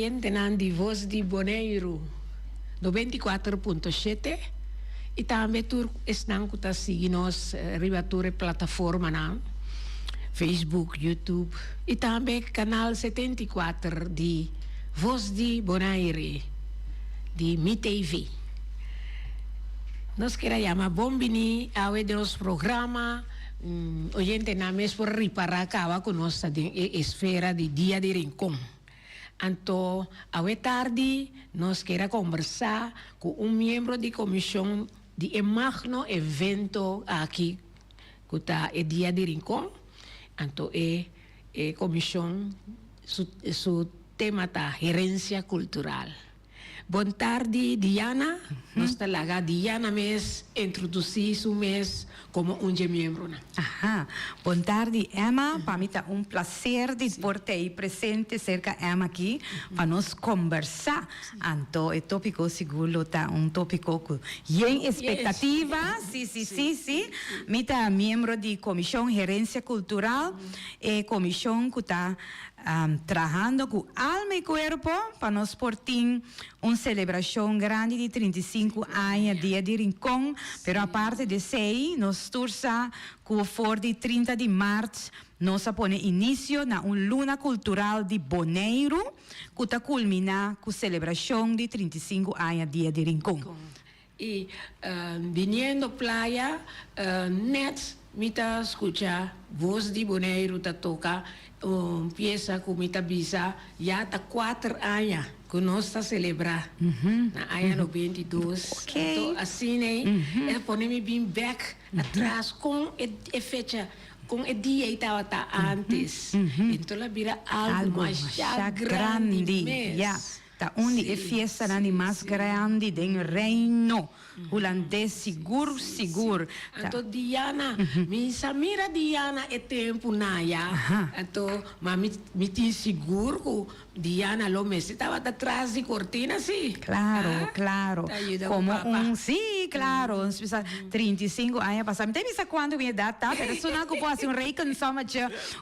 oyente de Voz de Bonaire 94.7 e também tu estão que seguindo-nos ribature plataforma na Facebook, YouTube e também canal 74 de Voz de Bonaire de MiTV. Nós queremos chamar bombini ao de nosso programa oyente na mesmo por reparar acaba com nossa esfera de dia de rincón. Então, à tarde, nós queremos conversar com membro da comissão de magno evento aqui, que está o dia de rincón. Então, a comissão, su tema está gerência cultural. Boa tarde, Diana. Nós talaga Diana mes introduzir o mês como membro. Ajá. Boa tarde, Emma. Para mim é prazer de ter aí presente cerca Emma aqui para nós conversar. Então, o tópico seguro está tópico com expectativa. Sim. Mita membro de comissão gerência cultural e comissão que está trabalhando com alma e corpo para nós portar uma celebração grande de 35 anos, dia de rincón, pero a parte de sei, nós torça que for de 30 de março, nós põe início na luna cultural de Bonaire, que está culminar com a celebração de 35 anos, dia de rincón. E viniendo playa, net, mita escucha, voz de Bonaire ta toca, pieza que mita bisa, já está 4 anos que nós está celebrar na ano 92. Então, assim, é põe-me bem back atrás com a fecha, com o dia que estava antes. Então, ela vira algo mais grande mesmo. Tá onde é festa mais grande do reino holandês, seguro. Então, Diana, me mira Diana é tempo na ya. Então, mas me tem seguro que Diana lo mês estava atrás de cortina, sim. Claro. Como claro. 35 anos passaram. Tem vista quando me dá, tá? Pero isso não pode ser reconhecimento, mas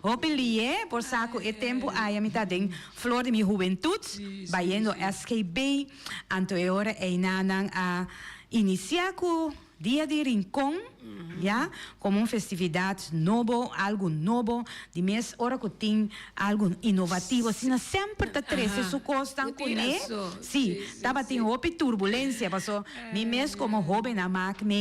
eu pelie por saco é tempo aí me tá dentro flor de minha juventude, vai no SKB, então agora é nanang a iniciar com dia de rincón, já, como uma festividade novo, algo novo, de mês hora que tem algo inovativo, assim, sempre tá três, isso custa com né? Sim, tava tem houve turbulência, passou, me mês como jovem na máquina,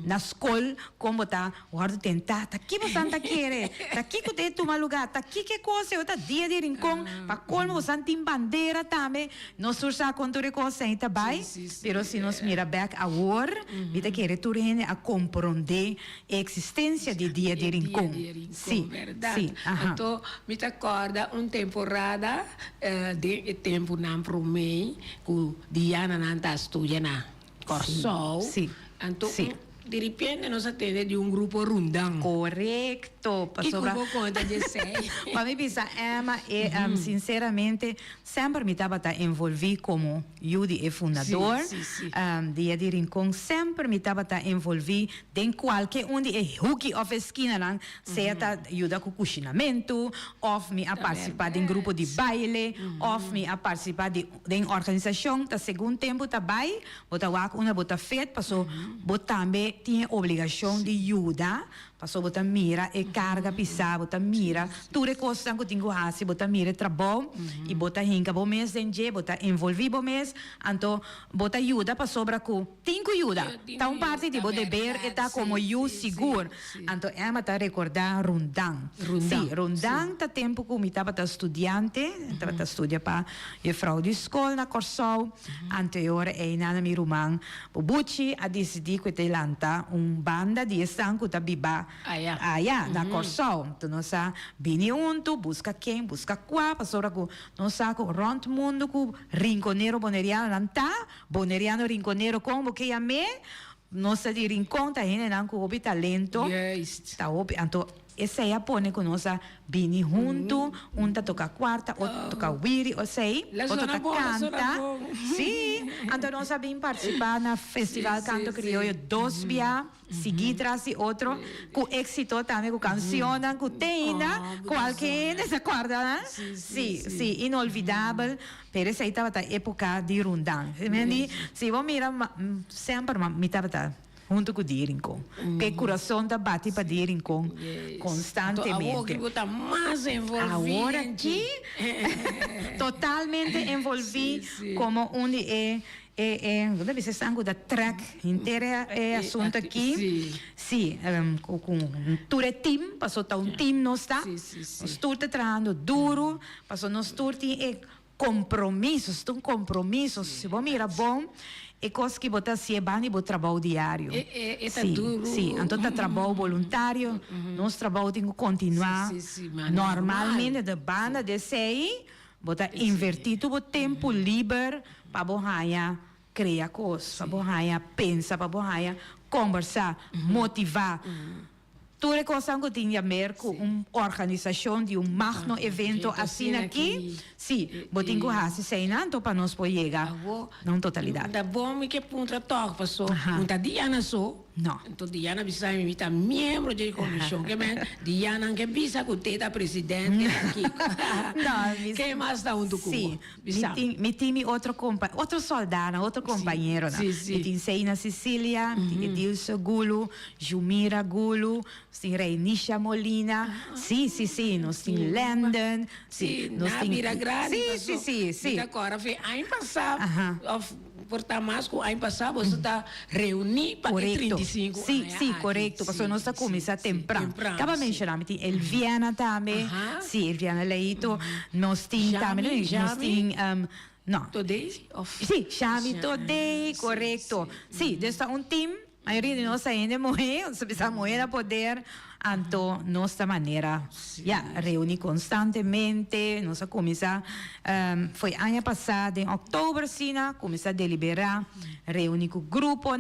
na escola, como tá, guardo tentar, tá aqui você tá querer, tá aqui que tem tomar lugar, tá aqui que coisa, outra dia de rincón, para como você tem bandeira também, nós sursa com tudo coisa, tá bem, pero se nós mira back agora, vida querer tudo a compreender a existência de dia de rincón. Sim, verdade. Então, me acorda uma temporada de tempo na promei que Diana não está estudando na Corsol. Sim. Então, de repente, nós atendemos de grupo rundão. Correto. E como conta de sei. Para mim, Emma, sinceramente, sempre me estava envolvido como Judy, fundador. Dia de rincón, sempre me estava envolvido em qualquer de hooky of esquina, seja ajuda com cozinamento, ou me a participar de grupo de baile, ou me a participar de organização. Tá segundo tempo, tá bem, bota bota feito, passou, bota também tinha obrigação de ajudar, passou bota mira e carga pisar, bota mira, tudo coisa que tenho assim, bota mira trabalho e bota hinca bom mês dentro, bota envolver bom mês, então bota ajuda para sobra com tenho ajuda, tá parte de bota dever está como eu seguro, então Emma tá recordar rundang, tá tempo que me tava estudante, tava estudar para a frau de escola na Corsol, anterior é na minha irmã, Bubuchi a decidir que te lanta banda de estanco da biba na Corsol. Então, nós vini junto, busca quem, busca qua, passou com nós com rond mundo com rinconeiro boneriano lanta, boneriano rinconeiro como que amé, nós de rincón tá hene nan com talento. Tá então essa aí pone com nossa bini junto, tá toca quarta, outro toca wiri, ou sei, outro tá canta. Sim, então nós sabemos participar na Festival Canto Criollo 2 via, seguir traz e outro, com êxito também, com canciones, com teina, com alguém, se acorda, né? Sim, inolvidável, pero essa aí estava na época de rundão. Se você mira, sempre me estava junto com o Dirincon. Que o coração está bate para Dirincon constantemente. Agora que está mais envolvido. Agora aqui, totalmente envolvido, como onde deve ser sangue da track inteira assunto aqui. Sim, com todo time, passou tá time não está. Nós todos trabalhando duro, passou nós todos compromissos, se você mira bom, é coisa que você se bani o trabalho diário. Sim, então tá trabalho voluntário, nosso trabalho tem que continuar. Normalmente, da banda de sei, você invertir o tempo livre para você criar coisas, para você pensar, para você conversar, motivar. Tudo é coisa que tem a ver com uma organização de magno evento assim aqui. Sim, você tem que fazer isso para nós poder chegar na totalidade. Da bom que ponto toque passou, não tá Diana só. Não. Então Diana bisa me invita membro da comissão que Diana que bisa com teta presidente aqui. Não, que mais dá com sim, me time outro soldado, outro companheiro, né? Me tem Seina Cecília, me tem Dilso Gulo, Jumira Gulo, tem Reinisha Molina, sim, nós tem Landon, nós tem Miragrade, sim. Agora foi ano passado, portar mais com ano passado você está reunido para 35. Sim, correto, porque nós está começando temprano. Acaba de mencionar, me tem Elviana também, sim, Elviana Leito, nós tem também, nós tem não. Today? Sim, chame today, correto. Sim, desta time. A maioria de nós ainda morreu, nós precisamos morrer a poder. Então, nossa maneira, reunir constantemente, nós começar, foi ano passado, em outubro, começar a deliberar, reunir com o grupo,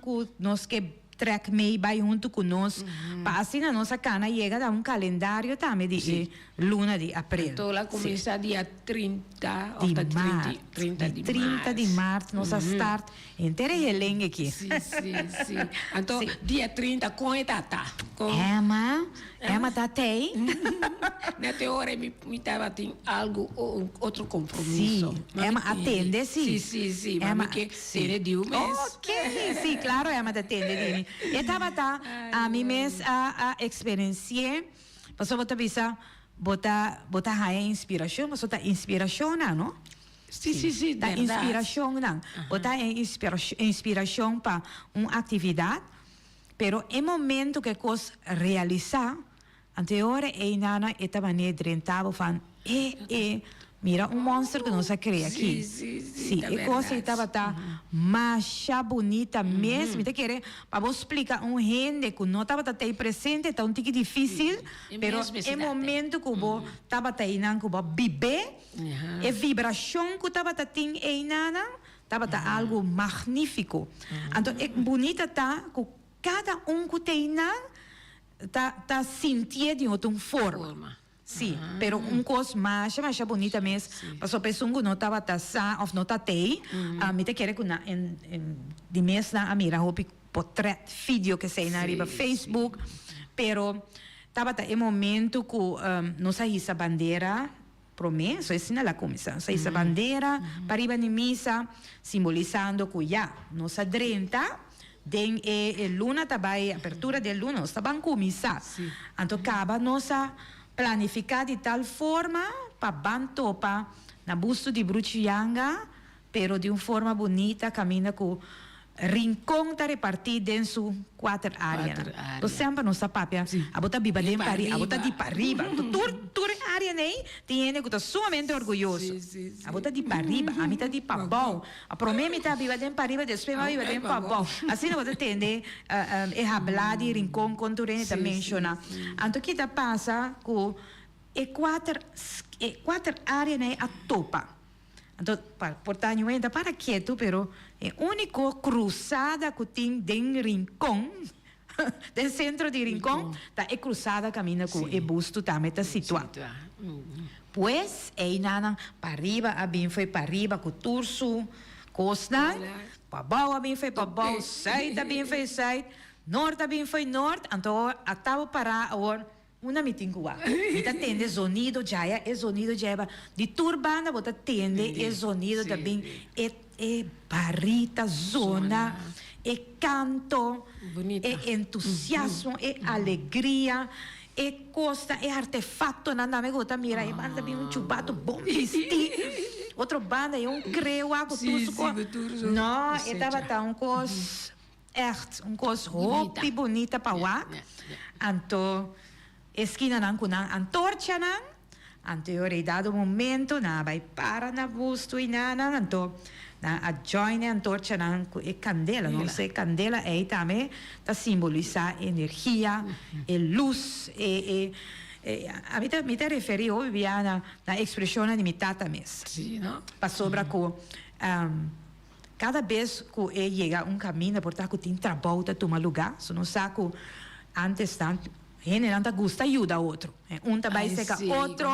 com nós que track meio vai junto conosco, para assim a nossa cana chega a um calendário também de luna de abril. Então, lá começa dia 30 de março, nossa start, inteira relenge aqui. Sim. Então, dia 30, com a data? Emma tá aí? Na teoria, me estava tem algo, outro compromisso. Sim, Emma atende, sim. Sim, Emma que será de um mês. Ok, sim, claro, Emma atende. Eu estava a mim mesmo a experienciar, passou a bisa, botar a inspiração, mas a inspiração, não? Sim, da inspiração, não. Botar inspiração para uma atividade, pero em momento que coisa realizar, anterior é nada esta maneira rentava fan mira monstro que nós cria aqui. Sim, e coisa estava mais bonita mesmo. Me querer para você explicar gente que não estava até presente, tá tique difícil, pero em momento que você estava aí não que você viver, e vibração que estava tem aí nada, estava algo magnífico. Então é bonita que cada que tem tá sentindo de outra forma. Sim, pero coisa mais bonita mesmo. Passou pessoa que não estava taçando, ou não está aí, me quer que de mês na mira, hope portrait, vídeo que sai na riba Facebook, pero estava em momento que nossa essa bandeira, promessa, essa é a comissão, essa bandeira, para riba de missa, simbolizando que nossa drenta, den luna também, abertura de luna, nós estamos começar. Então, acaba nossa planificar de tal forma para bantopa na busto de Brucianga, pero de uma forma bonita, caminha com rincão está repartido dentro de 4 áreas. Então, sempre nossa papia, a bota biba de para a bota de para arriba. Toda área aí tem que estar sumamente orgulhoso. A bota de para arriba, a mim está de para bom. A promessa está biba de para arriba, depois vai biba de para bom. Assim não você entender, é hablar de rincão, quando o René menciona. Então, o que passa com quatro áreas aí a topa. Então, portanto, não para quieto, pero é único cruzada que tem dentro rincão, del centro de Rincón, tá é cruzada camina com o busto também tá situado. Pues, aí nana para arriba, a bem foi para arriba com o turso, costa, para baixo a bem foi para baixo, side a bem foi side, norte a bem foi norte, então a tava para agora una mitingua. Mita tende sonido jaya, e sonido jaya de turbana, bota tende e sonido também e barrita zona, e canto, e entusiasmo, e alegria. E costa, e artefatto, nanda me gota mira, e banda bem chubato bom vesti. Outro banda e creu algo tudo. Não, e tava tá cos echt, cos roupa bonita para lá. Anto esquina nan kunan antorcha nan. Anterior dado momento na vai para na busto e nana anto na a join antorcha nan e candela, não sei candela aí também tá simbolizar energia, e luz a mim te referi hoje na expressão limitata mesmo. Sim, não? Passou para cada vez que chega caminho por estar com tem trabalho tá tomar lugar, se não saco antes tanto gente não gusta ajuda outro. Vai secar outro,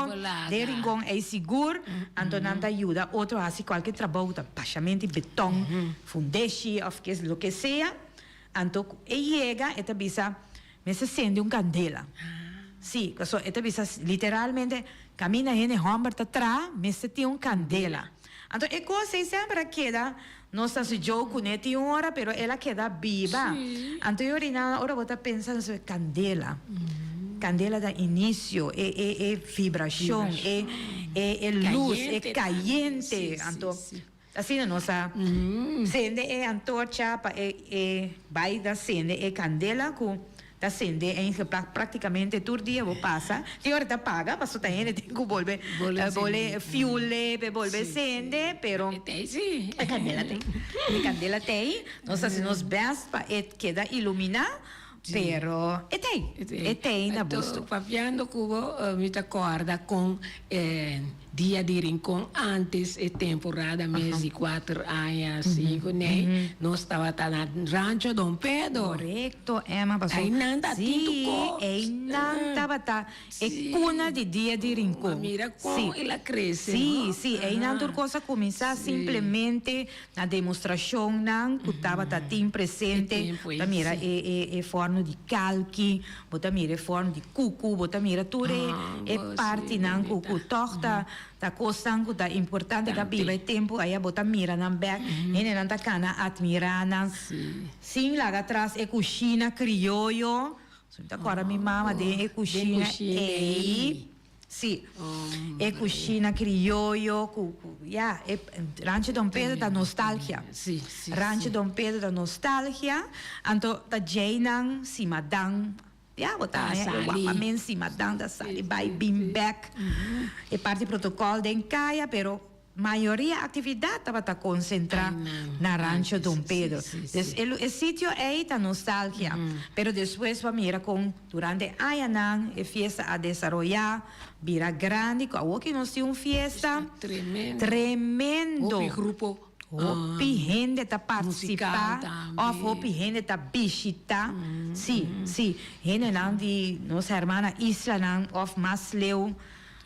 de rincón é seguro, então não ajuda outro a fazer qualquer trabalho, baixamento de betão, fundeshi, ou que lo que seja. Então, chega e te avisa, me se acende candela. Sim, e avisa literalmente, camina gente homem para trás, me se tem candela. Então, é coisa sempre queda, não está se jogo, né, tem hora, pero ela queda viva. Então, eu agora vou estar pensando sobre candela. Candela da início, é vibração, é luz, é caliente. Então, assim, nossa acende é antorcha, vai da acende é candela com da acende praticamente todo dia vou passar. Tem hora da paga, mas só tem que volver fiule, volver acende, pero a candela tem. A candela tem, nossa se nos best para queda iluminar. Pero tem na busto. Papiando cubo me acorda com dia de rincón antes temporada mês de 4 anos 5 né nós estava na rancho Dom Pedro. Correto, Emma passou. Aí não tá tinto aí não tava cuna de dia de rincón. Mira como ela cresce. Sim, aí não tudo coisa começar simplesmente na demonstração não que estava tim presente. Tá mira é forno de calque, bota mira forno de cucu, bota mira tudo é parte não cucu torta. Ta costango ta importante que viva tempo aí bota mira na back e na cana admirar sim lá atrás é cozinha criollo então agora minha mama de cozinha sim é cozinha criollo é Rancho Dom Pedro da nostalgia Rancho Dom Pedro da nostalgia então ta jainan si madang botar o si madang da sali vai bim back é parte protocolo de encaia pero maioria atividade estava concentrada na Rancho Dom Pedro o sítio é da nostalgia pero depois vamos ir com durante anos a fiesta a desenvolver vira grande com que nós temos fiesta tremendo o grupo Hopi gente tá participar, hopi gente tá visitar, sim, gente não de nossa irmã Isla não of Masleu,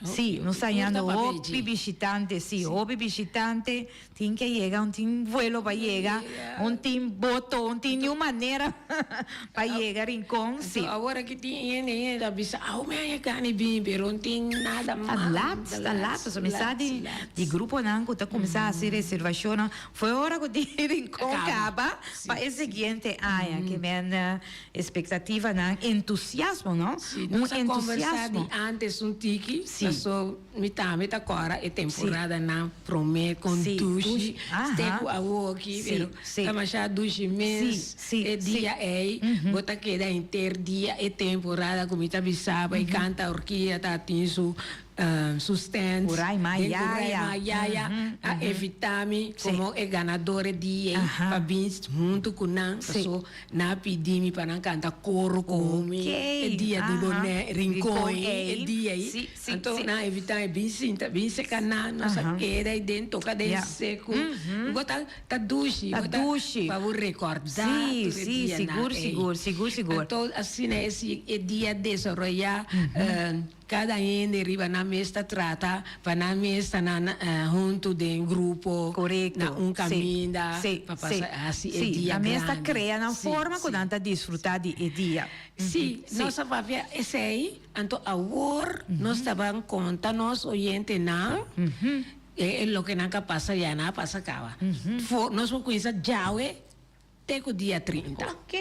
sim, nós saímos hopi visitante, hopi visitante, tem que chegar, tem vuelo para chegar, tem boto, tem nenhuma maneira para chegar Rincón, sim. Agora que tem da bisa, me chegar nem bem, pero não tem nada mais. Tá lá, só mensagem de grupo não, que tá começando a fazer reservação, foi hora que o Rincón acaba, para o seguinte ano, que minha expectativa não, entusiasmo, não? Entusiasmo. Antes tiki, só me tá agora é temporada na promete com duche, steco a aqui, pero tá já duche mês, é dia aí, bota que da inter dia é temporada como tá bisaba e canta orquia tá tinso sustento. Kurai Maiaya. A evitar-me como é ganadora de para vir junto com nós. Pessoa na pedir-me para não cantar coro comigo. É dia de boné, rincão, é dia aí. Então, na evitar bem se canal, nossa queda aí dentro, toca de seco. Agora tá duche. Para recordar. Sim, seguro. Então, assim, esse dia de desarrollar. Cada um deriva na mesa trata para na mesa junto de um grupo, correto, na caminho para passar assim o dia. A mesa cria na sim, forma que nós desfrutar de dia. Sim, nossa papel esse aí, então agora nós estamos conta nós oyente não, é o que nunca passa já não passa acaba. Nós vamos conhecer já até o dia 30. Ok,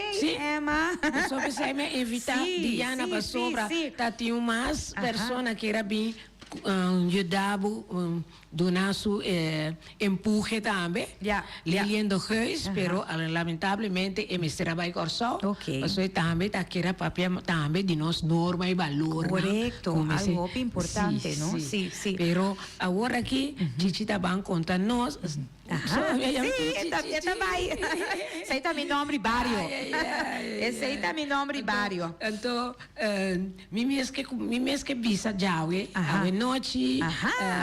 Emma. Só precisa me evitar Diana para sobra. Tá tinha mais pessoas que era bem ajudava do nosso empurre também. Lilian Reis, pero lamentavelmente é meu trabalho corso. Mas também tá que era papel também de nós norma e valor. Correto, algo importante, não? Sim. Pero agora aqui, Chichi tá bem conta nós. Esta vai. Esse tá meu nome Bário. Esse tá meu nome Bário. Então, me mesmo que bisa jawe, a noite,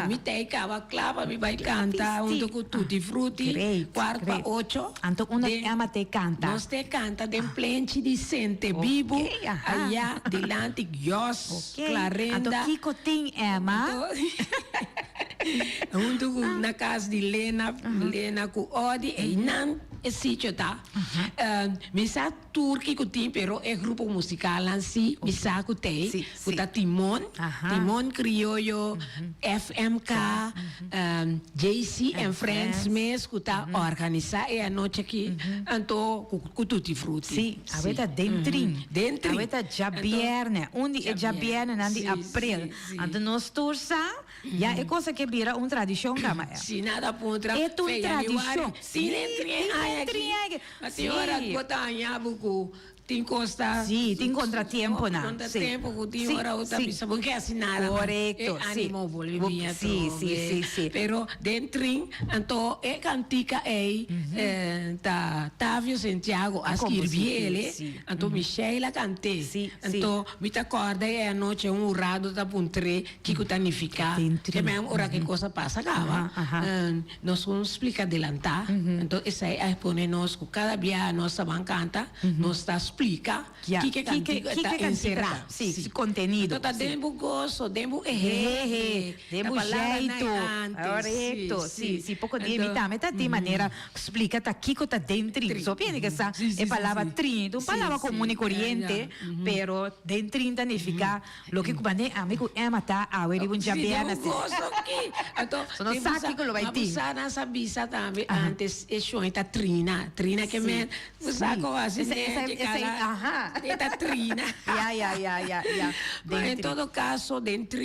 me tem cava clava, me vai cantar junto com tutti frutti, 4/8. Então, onde ama te canta? Nós te canta de plente de sente vivo, allá delante Dios, clarenda. Então, Kiko tem Emma. Junto na casa de Lena com Odi, e não é sítio, tá? Me sa turki que tem, pero é grupo musical assim, me sa que tem, que tá Timon Criollo, FMK, JC and Friends mesmo, que tá organizar é a noite aqui, então com tutti frutti. Sim, aveta dentrin. Aveta jabierne, onde é jabierne na de abril. Então nós torça, já é coisa que vira uma tradição, cama. Sim, nada contra. É uma tradição. Sim, a senhora botar buco tem costa. Sim, tem contratempo, na. Contratempo, tem hora outra pessoa, porque assim nada. Correto, sim. Bolivia, sim. Pero dentro, então, é cantica aí, Távio Santiago, a escrever então, Michela cantei. Então, me te acorda, é a noite, urrado, tá puntre, que tanifica, que mesmo hora que coisa passa, acaba. Nós vamos explicar adelantar, então, essa é a expõe nós, cada dia, nossa bancanta, nós está explica que está encerrado. Sim, contenido. Então, dentro gosto, dentro dentro jeito. Correto, sim. Pouco de evitar, mas de maneira explica tá aqui que tá dentro. Só pensa que essa é palavra trin, uma palavra comum e corrente, pero dentro significa lo que cubane amigo Emma tá a ver um jabiana. Então, não sabe que lo vai ter. Usar nessa bisa também antes é shoita trina que me saco assim Eta trina. Mas em todo caso, dentro,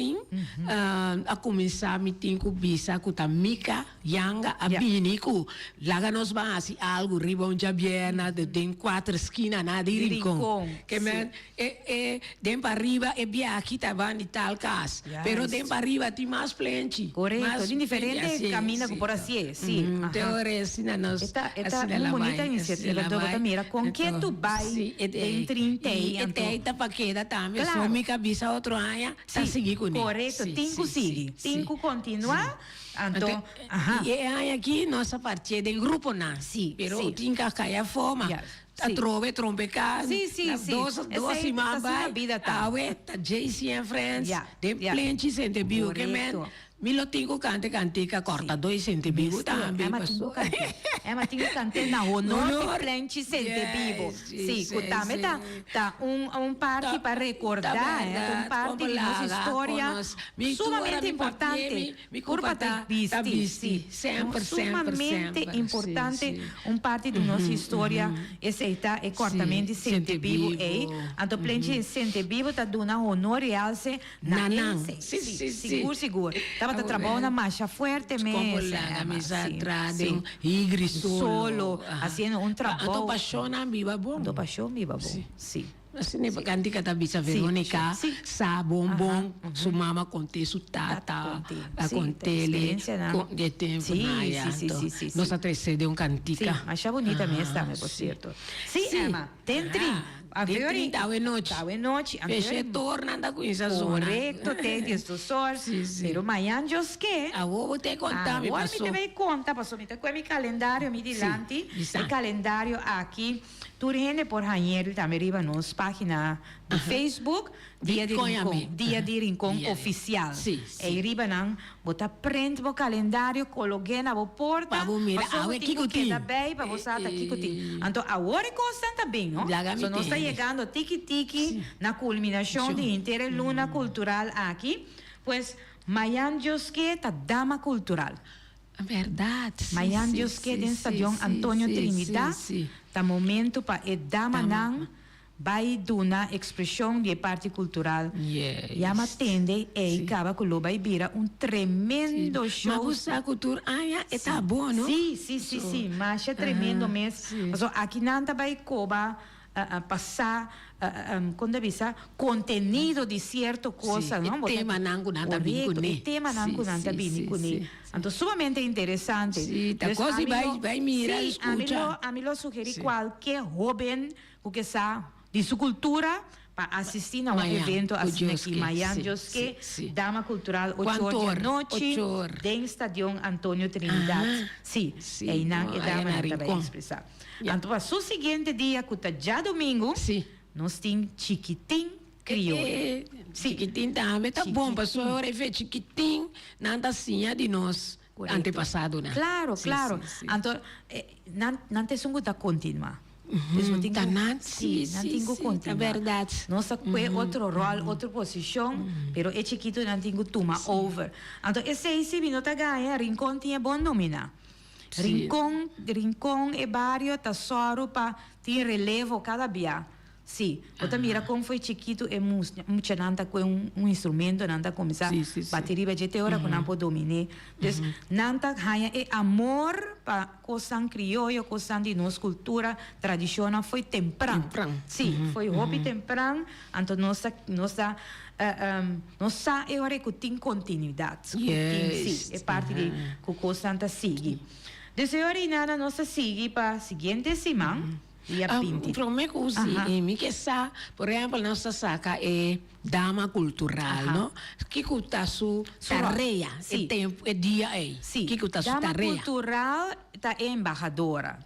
a começar me tem que bisa com a mica, yanga, a binico, lá nos vai assim algo ribão de abiena, de 4 esquinas na de rincón. Que men dem para arriba é bia aqui tá van de tal cas, pero dem para arriba tem mais plente. Correto, de diferente caminho por assim, sim. Teoria assim nós. Esta uma bonita iniciativa do Mira, com que tu vai em 30 e até para queda também, só me cabeça outro ano, tá seguir com ele. Correto, tem que seguir, tem que continuar. Então, e aqui nossa parte do grupo não, pero tem que cair a forma. A trove, trompecado. Sim. Doce mamba. Tá JC and Friends. Tem plenty sente biu que men. Milo tingo cantica corta 2 centímetros também. Emma tingo cante na honor plenty sente vivo. Sim, também tá parte para recordar, parte de nossa história sumamente importante. Curva tá visti, sumamente importante, parte de nossa história. Esse está é cortamente sente vivo, então plenty sente vivo tá dando honor e alce na seguro. Estava trabalhando na marcha forte mesmo. Solo, fazendo trabalho. A tua paixão viva bom. Sim. Assim, né, canti kata bisa Veronica, sim. sa bombom, su mama conte su tata, a contele, de tempo Sim, naia. sim. Nossa terceira um cantica. Sim, achei bonita mesmo também, por certo. Sim, Emma, tem trim. A Veronica. Tau e noite. Tau e noite. Feche torna anda com essa zona. Correcto, tem do sol. Sim. Pero amanhã, Deus que? A vou te contar, me Agora me passou. também conta, passou me com o calendário me dilante, o calendário aqui, tudo rende por Ranieri também riba nos página do Facebook, Dia de Rincón oficial. Sim. E riba não, bota print o calendário, coloquei na porta, para você mirar, que tá bem, para você estar kikuti. Então agora é constante bem, não? So nós está chegando tiki na culminação de inteira luna cultural aqui, pues Mayan Josque tá dama cultural. Verdade. Mayan Josque den Stadion Antônio Trinidad tá momento para dama nang vai duna expressão de parte cultural. Yes. E a matende e acaba com o vai vira tremendo show. Mas a cultura tá bom, não? Sim, mas é tremendo mesmo. Mas aqui não vai coba passar quando avisa contenido de certa coisa, não? O tema não nada bem com ele. O tema não nada bem com ele. Então, sumamente interessante. Sim, tá coisa vai mirar, escuta. A mim sugeri qualquer jovem que sabe de sua cultura para assistir a um evento assim aqui em Miami, Josque, Dama Cultural, 8 horas da noite, em Estadião Antônio Trinidad. Sim, e não é Dama também expressar. Então, para o seguinte dia, que está já domingo, nós temos Chiquitim Crioulo. Chiquitim também tá bom, para sua hora ver Chiquitim, nada assim de nós, antepassado, né? Claro. Então, não tem sungo da continuar. Não tenho continuar. É verdade. Nossa, é outro rol, outra posição, pero é chiquito, não tenho toma over. Então, esse minuto ganha, Rincón tinha bom nome, Rincón é barrio, tá só para ter relevo cada dia. Sim, outra mira como foi chiquito é muito nada com um instrumento, nada começar bateria de teoria com não pode dominar. Então, nada ganha é amor para coisa criolla, coisa de nossa cultura tradicional foi temprano. Sim, foi hobby temprano, então nossa é hora que tem continuidade. Sim, é parte de que coisa sigue. Então, hora nada nossa sigue para seguinte semana. Para mim, que sa, por exemplo, nossa saca é dama cultural, não? Que custa sua tarefa, é tempo, é dia aí. Que custa sua tarefa? Dama cultural tá embaixadora,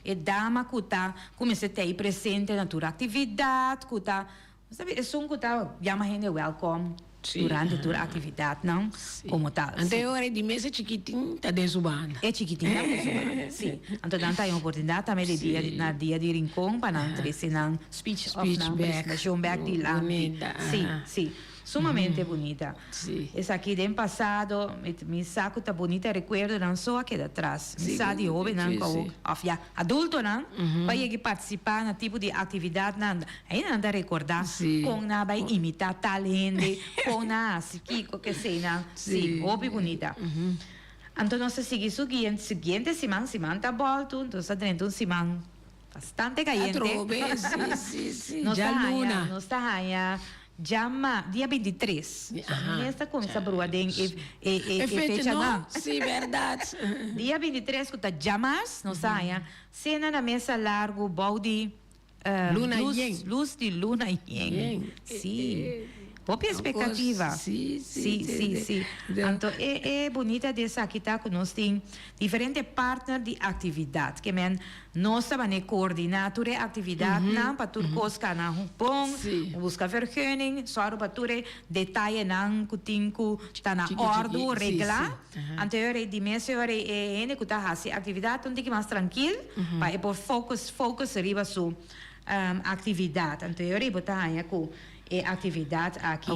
é dama que tá começa a ter presente na tua atividade, que tá, sabe, é só que tá chama gente welcome. Durante a tua atividade, não? Como tal. Então, hora de mês é chiquitinho, está desubando. É chiquitinho, está desubando. Sim. Então, não tem oportunidade também de na dia de Rincón para não trazer um speech back de lá. Sim. Sumamente bonita. Essa aqui do passado, me saco tá bonita, recuerdo não só aqui de atrás. Me sabe de jovem, não, adulto, não? Para participar no tipo de atividade, não. Ainda não recordar, com não vai imitar talento, com não, assim, que seja, não. Sim, jovem bonita. Então, nós seguimos o seguinte semana tá bom, então, dentro de semana bastante caliente. Já luna. Nós está aí. Chama dia 23. Nesta começa a brua de fecha não. Sim, verdade. Dia 23 que tá chamas, não saia. Cena na mesa largo, balde luz de luna yen. Sim. Boa expectativa. Sim. Então, é bonita dessa aqui, tá? Que nós temos diferentes partners de atividade. Que nós vamos coordenar toda a atividade, não para tudo coisa na bom, buscar vergunning, só para tudo detalhe não que tem que estar na ordem, regla. Então, de mês, é que está fazendo atividade, então tem que mais tranquilo, para por focus arriba sua atividade. Então, eu botar aí com atividade aqui.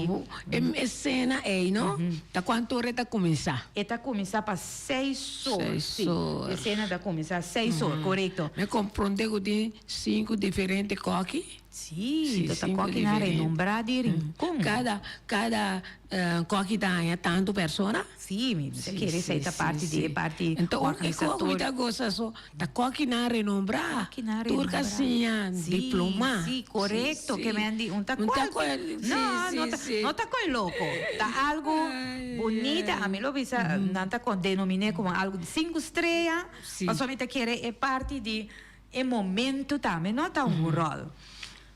É cena aí, não? Da quanto hora está começar? Está começar para 6 horas. 6 horas. A cena está começar 6 horas, correto. Me compreende que tem 5 diferentes coques? Sì, tutta cinco qualche na differenti. renombradi rincon. Cada qualche ha tanto persona. Sì, mi sa che sei da parte di parte Então, organizzatori. muita coisa só da qualche na renombrar. Turca assim, diploma. Sì, corretto, che mendi un tacco. No, non tacco è loco. Da algo bonita, a me lo bisa, non tacco denominé come algo di 5 stelle, ma solamente che è parte di un momento também, non da un rol.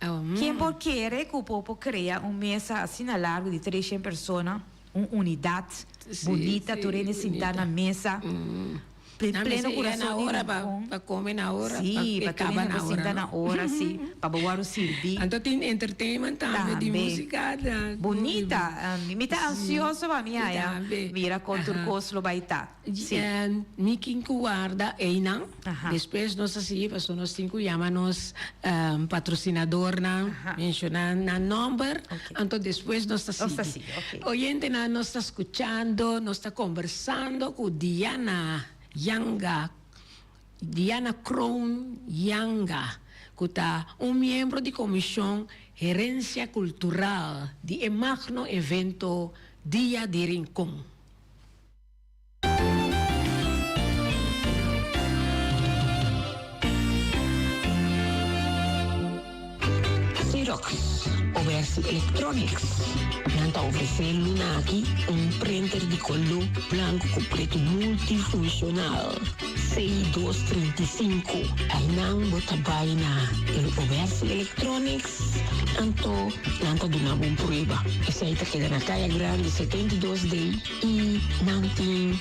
Quem por querer que o povo cria uma mesa assim a largo de 300 pessoas, uma unidade bonita, tu rende sentar na mesa, pleno coração na hora para comer na hora, sim, para acabar na hora, na hora, sim, para boar o servir. Então tem entertainment também de música, bonita. Me tá ansioso para mim aí, vira contra o costo vai estar. Mi quinco guarda e não. Depois nós assim, passou nós cinco chamamos patrocinador na mencionando na number. Então depois nós está assim. Oyente nós está escutando, nós está conversando com Diana Crown Yanga, que está membro de comissão Gerência Cultural de magno evento Dia de Rincón. Xerox, Oversi Electronics. Nanta oferecendo aqui printer de color branco com preto multifuncional. C235. Aí não bota baina. Ele Oversi Electronics. Anto, nanta do nabo prova. Essa aí tá queda na caia grande 72D e não tem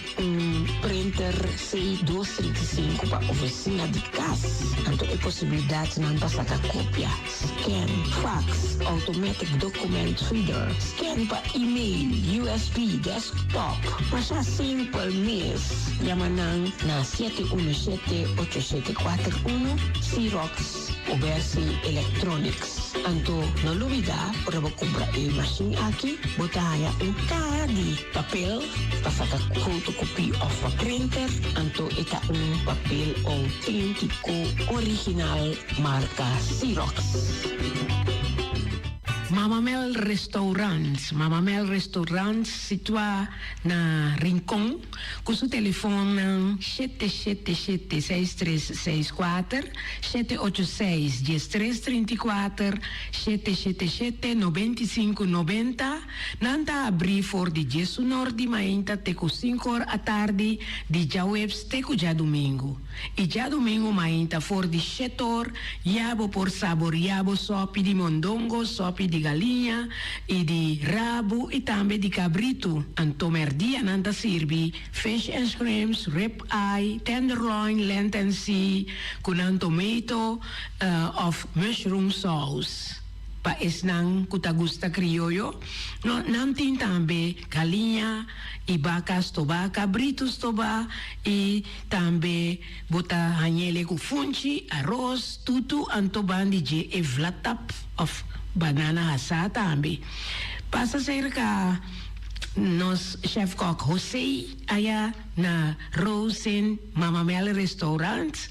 printer C235 para oficina de casa. Anto é possibilidade não passar a cópia. Scan, fax, automatic document reader, scan para e-mail, USB, desktop. Mas é simples mesmo. Yamanang na 717-8741 Xerox Oversi Electronics. Anto, na novidade, para comprar a machine aqui, botar cara de papel, passar a photocopy of a printer. Anto, ita papel autêntico, original, marca Xerox. Mama Mel Restaurants situa na Rincón, com seu telefone 777-6364, 786-1334, 777-9590. Nanta abrir for de Jesus Norte Mainta teco 5 horas à tarde, de já webs teco já domingo. E já domingo Mainta for de 7 horas, yabo por sabor, yabo sopi de mondongo, sopi de galinha e de rabo e também de cabrito. Anto merdia nanta sirvi fish and shrimps, rib eye, tenderloin, lenten sea, con tomato of mushroom sauce. Pa esnang kuta gusta criollo, no nantin tambe galinha e vacas toba, cabritos toba e tambe bota hanyele ku funchi, arroz, tutu antoban di e vlatap of banana hasa tambe. Pasa cerca nos chef kok Jose aya na Rosen Mama Mel Restaurant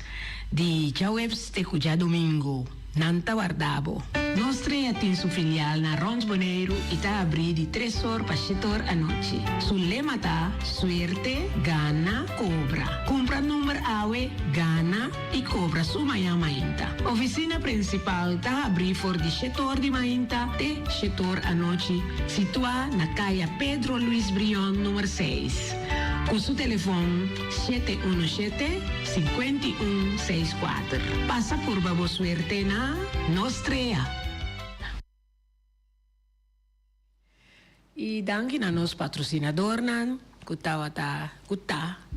di Jawebs te Cuja Domingo. Nanta Guardabo. Nostra tem su filial na Rons Boneiro e está abrir de 3 horas para 7 horas à noite. Su lema tá suerte, gana, cobra. Compra número AWE, gana e cobra su manhã mainta. Oficina principal tá abrir for de 7 horas de mainta até 7 horas à noite. Situa na caia Pedro Luis Brion, número 6. Com seu telefone 717-5164. Passa por Babo Suerte na Nostrea. E danke na nos patrocinador nan, kuta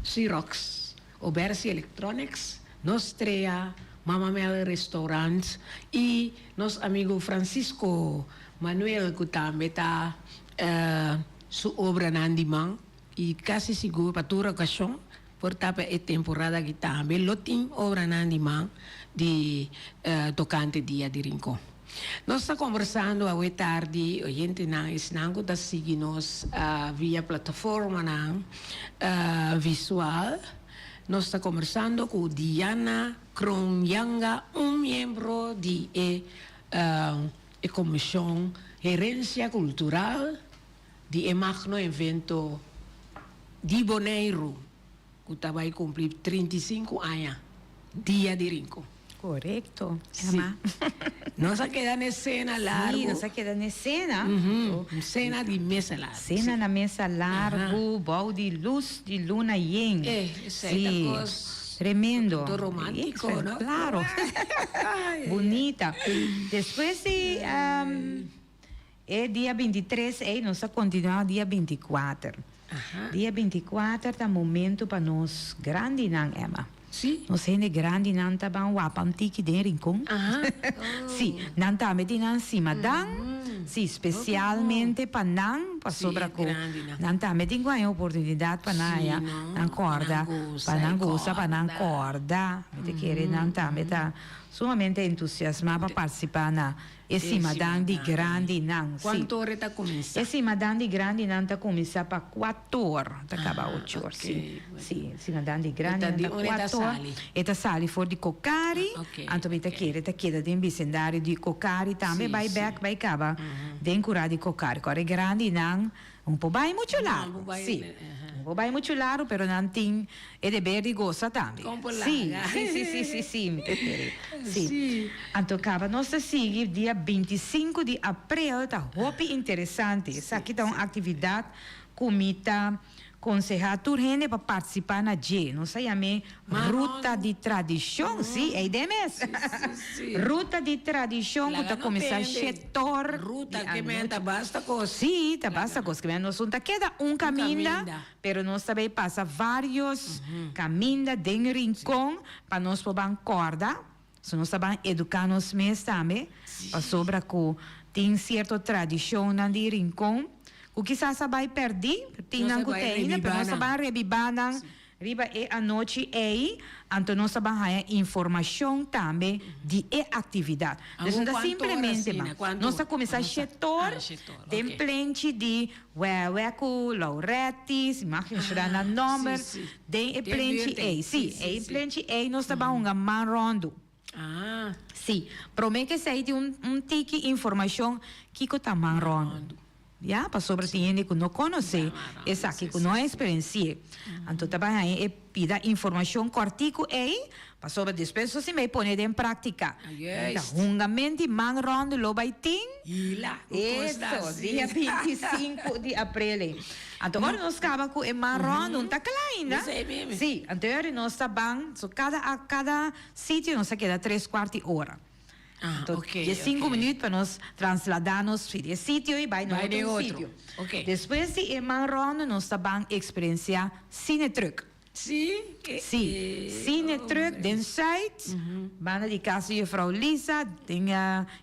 Xerox, Oversi Electronics, Nostrea, Mama Mel Restaurants e nos amigo Francisco Manuel kuta meta su obra nan dimang e quase seguro para toda ocasião por tapa é temporada que também lotin obra nan dimang de tocante Dia de Rincón. Nós estamos conversando hoje tarde, a gente não está seguindo-nos via plataforma visual. Nós estamos conversando com Diana Crown Yanga, membro de a Comissão Herência Cultural de magno evento de Bonaire, que vai cumprir 35 anos, Dia de Rincón. Correcto. Sí. Nos queda en escena largo. Sí, nos queda en escena. Cena de mesa larga. Cena na mesa largo, bau de luz de luna yen. Sí. Tremendo. Todo romántico, Eso, ¿no? Claro. Bonita. Después de dia 23, nós continuamos dia 24. Dia 24 é momento para nós grande, não, Emma? Sim. Nós temos grande, não tá bom, wapam tiki de rincón. Sim, não tá metendo em cima, sim, especialmente para não, para sobra com, não tá metendo em oportunidade para não corda, para não goza, para não corda, me querer não tá metendo sumamente entusiasmado para participar na esse madame de grande não. Quanto hora está começando? Esse madame de grande não está começando para 4 horas, está acaba 8 horas. Sim, esse madame de grande não está 4 horas. Eta sali for de Cocari, anto me te queda de bicendário de Cocari também, vai back, vai caba, den curar de Cocari. Core grande não, po' vai muito largo. Sim. Un po' muito largo, pero não tem é de ver e gosta também. Sim, me sim. Então, acaba nossa sigue dia 25 de abril, tá hopi interessante. Essa aqui tá uma atividade comida concejal turgente para participar na G. Não sei Ruta de Tradição, sim, é de mesmo. Ruta de Tradição, que tá começando setor. Ruta que me tá basta coisa. Sim, tá basta coisa. Que nós não queda caminho, pero nós também passa vários caminhos dentro do rincão para nós poder corda. Se nós também educar-nos mesmo também, para sobre que tem certa tradição no rincão. O que se vai perder, tem não que tem, mas nós vamos revivar riba a noite aí, então nós vamos ter informação também de atividade. Então, simplesmente, nós começamos a setor, tem plenty de Weweco, Lauretis, imagina chegar na número, tem plenty aí, sim, é plenty aí, nós vamos a manrondo. Sim, promete que se tem tique informação que está manrondo. Para sobre gente que não conhece, essa aqui que não experiencia. Então, também é pida informação cortico aí, para sobre depois você vai pôr em prática. Então, manrondo lo vai ter. Isso, dia 25 de abril. Então, agora nós acabamos com o manrondo, está claro ainda? Sim, então nós estamos, cada sítio nós queda 3/4 hora. Então, 5 minutos para nós trasladarmos de sítio e vai no outro sítio. Depois de Manrondo, nós também experienciar Cinetruck. Sim? Cinetruck, den site, banda de casa de Frau Lisa, tem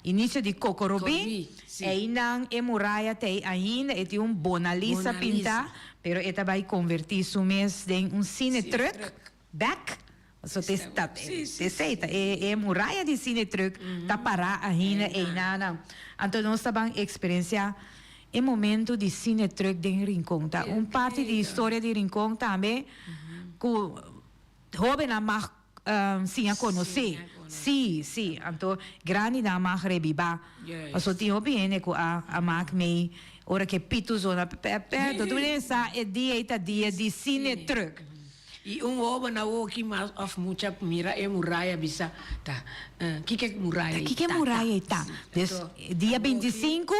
início de Cocorobi, e aí não é muralha, tem ainda, e tem Bona Lisa pintar, pero ela vai convertir isso mesmo em Cinetruck, back. So aceita, é muralha de Cinetruck, tá parada ainda, e nada. Então, nós estamos experienciando o momento de Cinetruck de Rincón, tá? Parte de história de Rincón também, que o jovem a mais sim a conhecer. Sim. Então, grande na mais revivar. Só tem opinião que a mais meio, hora que pito zona perto, tudo isso é dia de Cinetruck. E homem na que mais of muita mira é muralha bisa tá que é muralha que é muralha tá dia 25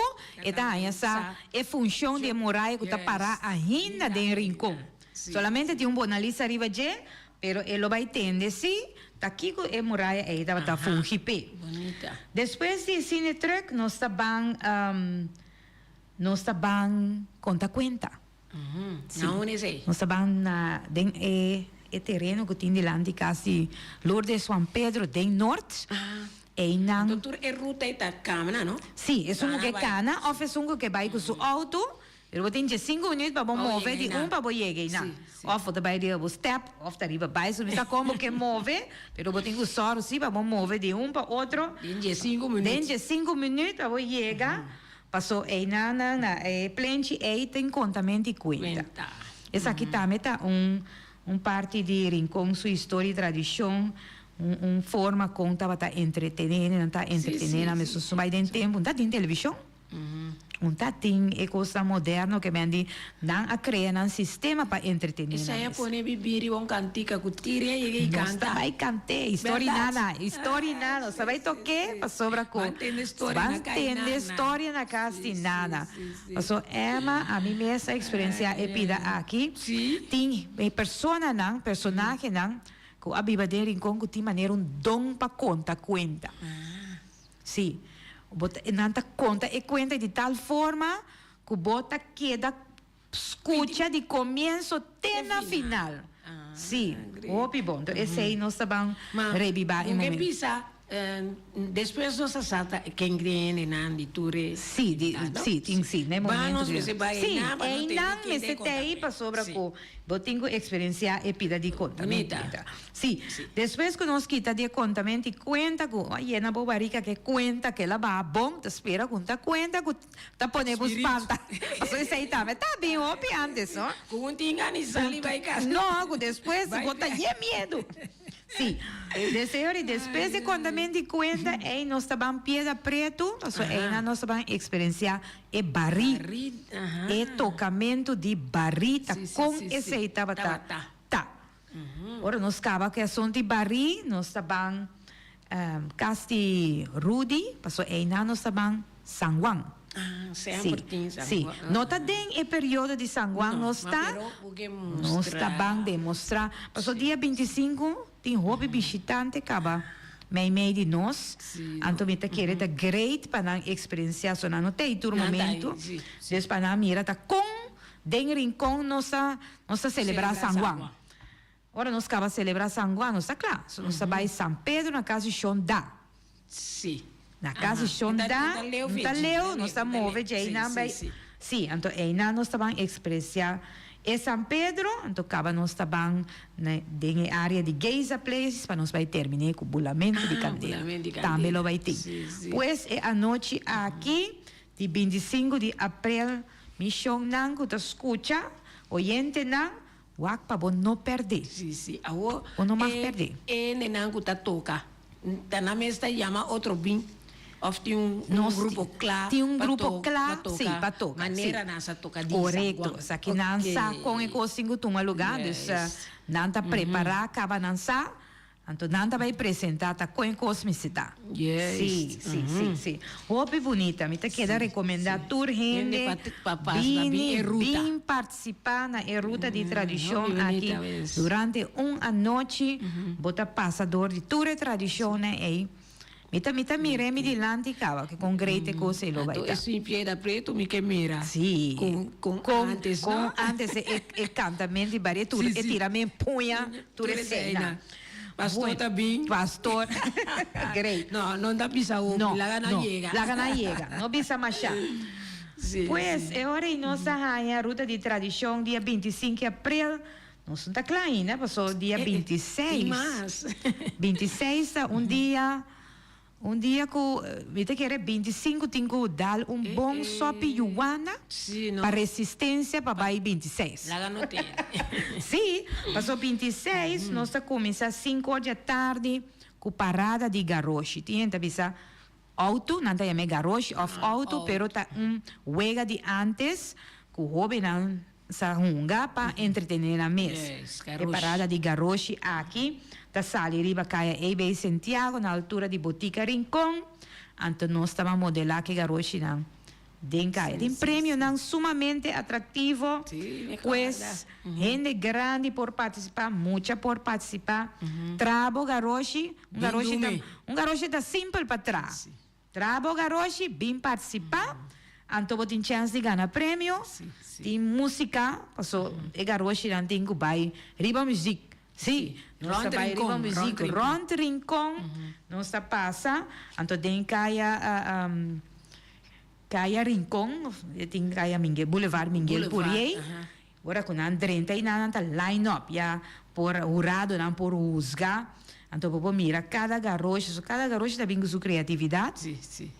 tá essa é função de muralha que tá para ainda de Rincón solamente tem Bona Lisa arriba je pero ele vai tender sim tá aqui é muralha aí tá fungipe bonita depois de Cinetruck nós tá bem conta Não é isso. Nós estamos na terreno que tem delante de casa Lourdes Juan Pedro, do norte. Doutor, é ruta e tá câmera, não? Sim, é um que cana, ou é um que vai com o auto. Eu tenho 5 minutos para mover de para chegar. Ou você vai de step, ou tá riba vai, você sabe como que move. Pero eu tenho só assim para mover de para outro. Tem 5 minutos. Tem 5 minutos para chegar. Passou aí na plenty aí tem contamento e cuenta. Essa aqui também tá parte de Rincón, sua história e tradição, forma com tá entretenendo, tá entretenendo, mas isso vai tem tempo, tá tem televisão. Tá tem é coisa moderna que vem não a criar um sistema para entretener. Isso aí é pôr bibiri um cantica que tira e canta. Vai cantar, história nada, você vai tocar para sobra com. Mantendo história na casa de nada. Então, Emma, a mim essa experiência é pida aqui. Tem personagem não, que a Bíblia de Rincón que tem maneira dom para conta. Sim. Nanta conta e cuenta de tal forma que bota queda escucha de comienzo até na final. Sim, bom. Então, esse aí nós estamos revivar. Depois nossa sata quem ganha na litura. Sim, né momento. Sim, não me se tem para sobra com botinho experiência e pida de conta. Sim, depois que nós quita de contamento e conta com aí na bobarica que conta que ela vai bom, te espera conta que tá ponemos panta. Passou isso aí tá bem opi antes, não? Com tinha ni sali vai casa. Não, depois bota medo. Sim, depois de contamento e conta, aí nós estamos piedra preto, aí nós estamos experienciar e barri, e tocamento de barrita com esse aí tá. Ora nós acaba que som de barri, nós estamos casti Rudy, passou aí nós estamos San Juan. Sim, nota den e período de San Juan nós estamos demonstrar, passou dia 25 tem hobby visitante acaba meio de nós, então me tá querendo da great para não experienciar só não tem todo momento, depois para não mira tá com den rincón nossa celebrar San Juan. Ora nós acaba celebrar San Juan, nós tá claro, nós vai San Pedro na casa de Xondá. Sim. Na casa de Xondá, nós estamos movendo aí não vai. Sim, então aí nós estamos experienciar e San Pedro, então acaba nós estamos na área de Geisa Place, para nós vai terminar com o bulamento de candeia. Também lo vai ter. Pois é a noite aqui, de 25 de abril, missão não que tu escuta, oyente não, wak para não perder. Sim. Ou não mais perder. E nenang que tá toca, tá na mesa chama outro bim. Of tem grupo claro. Tem grupo claro, sim, para tocar. Maneira nessa toca. Correto. Sa que nansa com e cosingo tuma lugar, nanta preparar, acaba nansa, então nanta vai apresentar tá com e cosmicita. Sim. Roupa bonita, me tá queda recomendar tour rende, bem participar na ruta de tradição aqui durante uma noite, bota passador de tour e tradição aí. Mita miremi di lanti kawa que com greite coisa lo vai. Isso em pieda preto me que mira. Sim. Com antes, com antes e cantamento de baretura e tiramento punha ture cena. Pastor também. Pastor. Great. Não dá pisa o. Laga na llega. Não pisa machá. Pois, é hora em nossa rainha ruta de tradição dia 25 de abril. Não são tá claro, né? Passou dia 26. 26 um dia que quer 25 tenho dar bom sope yuana para resistência para vai 26. Lá não tem. Sim, passou 26, nós começar 5 horas da tarde com parada de garoche. Tinha que avisar auto, não tem garoche of auto, pero tá huega de antes com o jovem não sa hunga para entretener na mesa. É parada de garoche aqui. Da sala riba caia EB Santiago na altura de Botica Rincón, então nós estamos modelar que garoche não den caia. Tem prêmio não sumamente atrativo, pois gente grande por participar, muita por participar. Trabo garoche, um garoche da simples para trás. Trabo garoche, bem participar, então tem chance de ganhar prêmio. Tem música, passou e garoche não tem que vai riba música. Sim, nós vai riba música, Ronde Rincón, nós passa, então tem caia Rincón, tem caia Boulevard Miguel Purier, agora com a 30 e nada line-up, já por urado, não por usga, então vou mira cada garoche também com sua criatividade. Sim.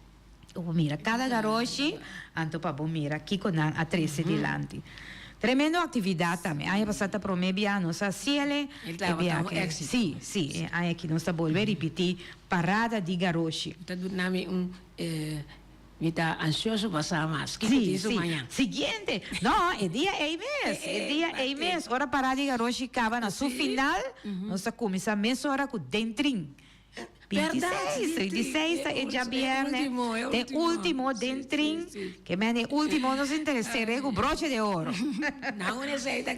Mira cada garoche, então para mira aqui com a 13 delante. Tremendo atividade também. Aí passata promebia nossa ciele. Ele tava tão éxito. Sim, sim. Aí aqui nós estamos volver repetir parada de garoche. Então, nami me está ansioso passar mais. Que Sim, isso sim. amanhã? Seguinte. Não, é dia e mês. É dia e mês. Ora parada de garoche acaba na sua final. Nós começamos a meia hora com dentrim. 26, 26 é dia viernes. É último dentrim. Que é último nos interessa com broche de ouro. Não,